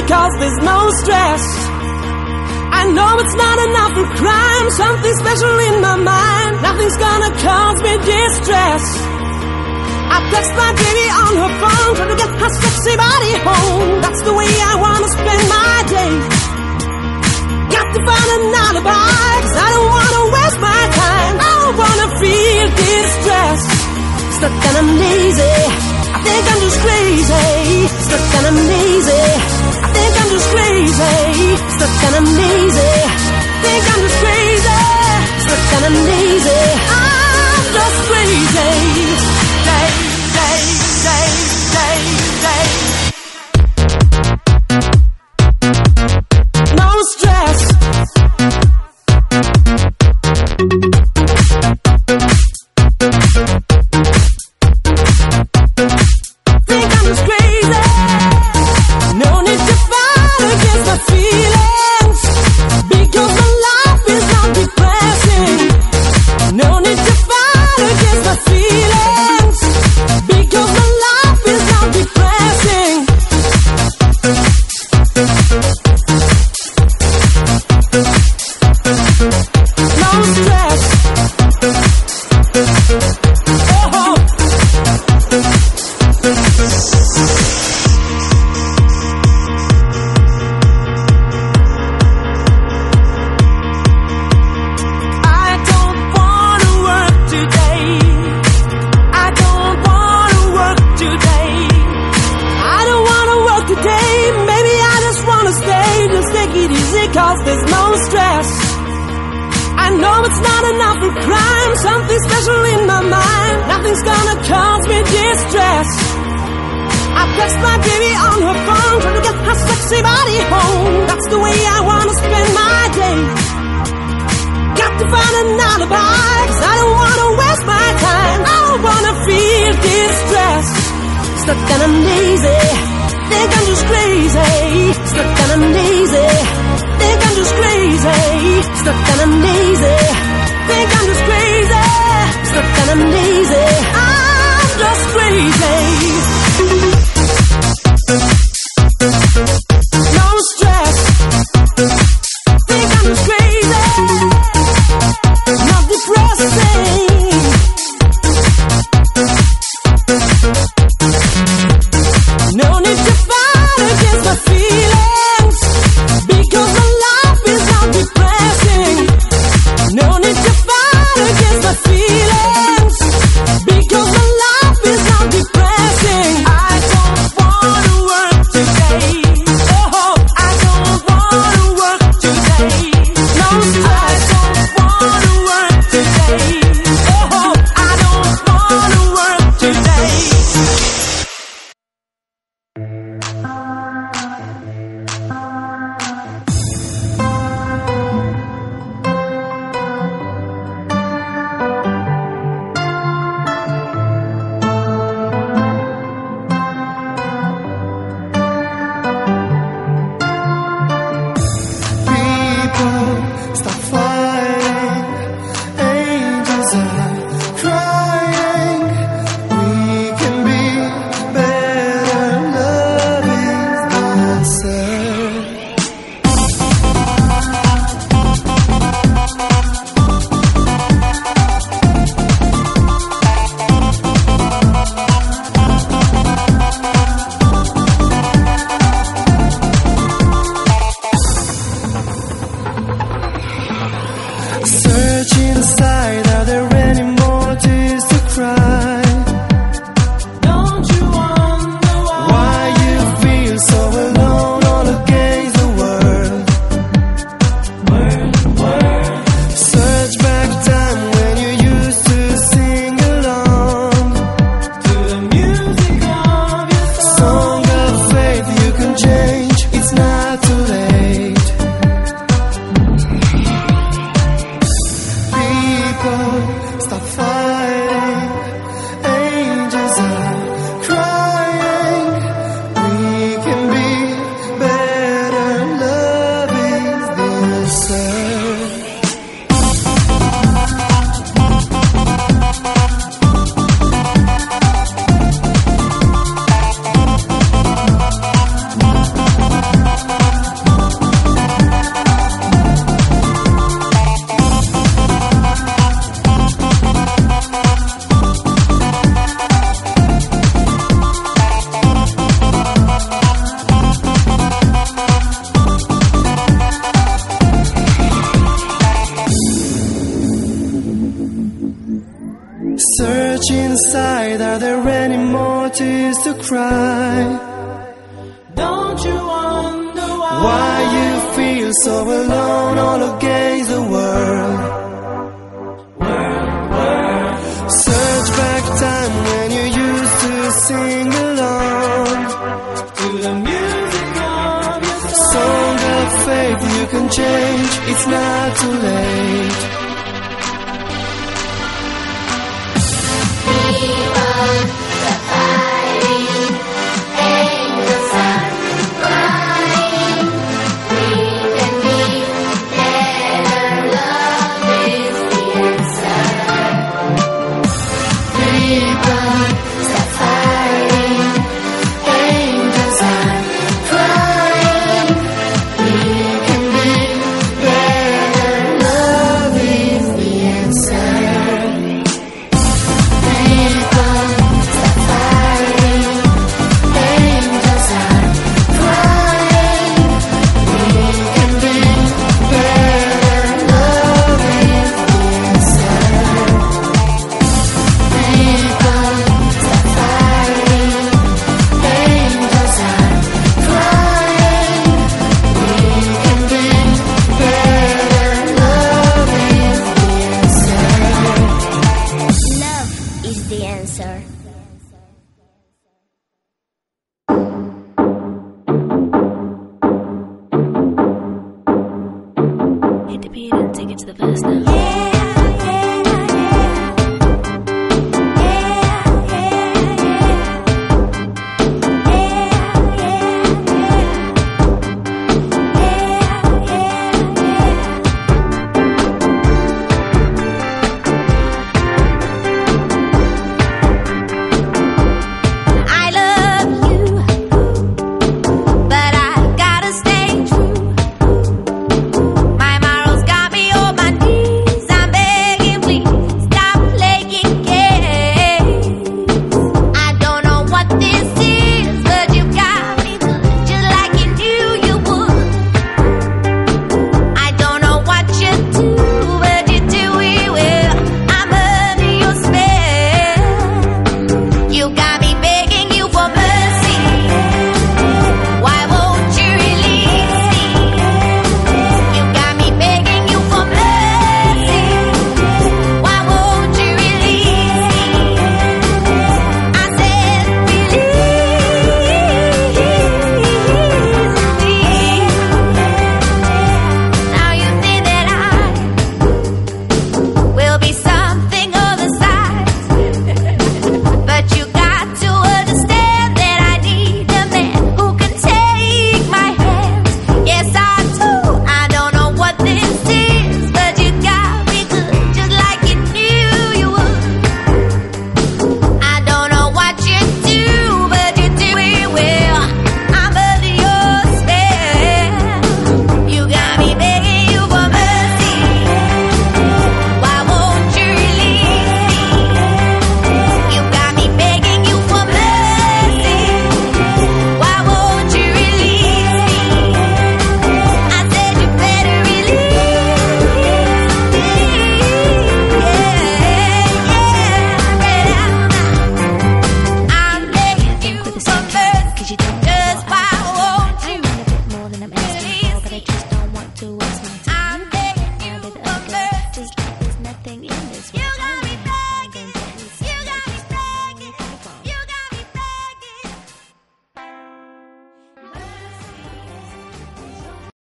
cause there's no stress. I know it's not enough for crime, something special in my mind. Nothing's gonna cause me distress. I text my baby on her phone, trying to get her sexy body home. That's the way I wanna spend my day. Got to find an alibi, cause I don't wanna waste my time. I don't wanna feel distressed. Stuck and I'm lazy, I think I'm just crazy. Stuck and I'm lazy, I think I'm just crazy. Stuck and I'm lazy, think I'm just crazy. Stuck and I'm lazy, I'm just crazy. Day, day, day, day, day. No stress. Think I'm just crazy. No need to fight against my feelings, because my life is not depressing. No need to fight against my feelings, because my life is not depressing. No stress. Oh. I don't wanna work today. I don't wanna work today. I don't wanna work today. Maybe I just wanna stay. Just take it easy, cause there's no stress. I know it's not enough for crime, something special in my mind. Nothing's gonna cause me distress. I text my baby on her phone, trying to get her sexy body home. That's the way I wanna spend my day. Got to find an alibi, cause I don't wanna waste my time. I don't wanna feel distressed. Stuck and I'm lazy, think I'm just crazy. Stuck and I'm lazy, think I'm just crazy. Stuck and I'm lazy, think I'm just crazy. Stuck and I'm lazy, I'm just crazy. No stress. Think I'm just crazy. Not depressing. No need to fight against my feelings, because my life is not depressing. No search inside, are there any more tears to cry? Don't you wonder Why you feel so alone all against the world? Search back time when you used to sing along to the music of your song of faith. You can change, it's not too late. Hit the beat and take it to the verse now. Yeah.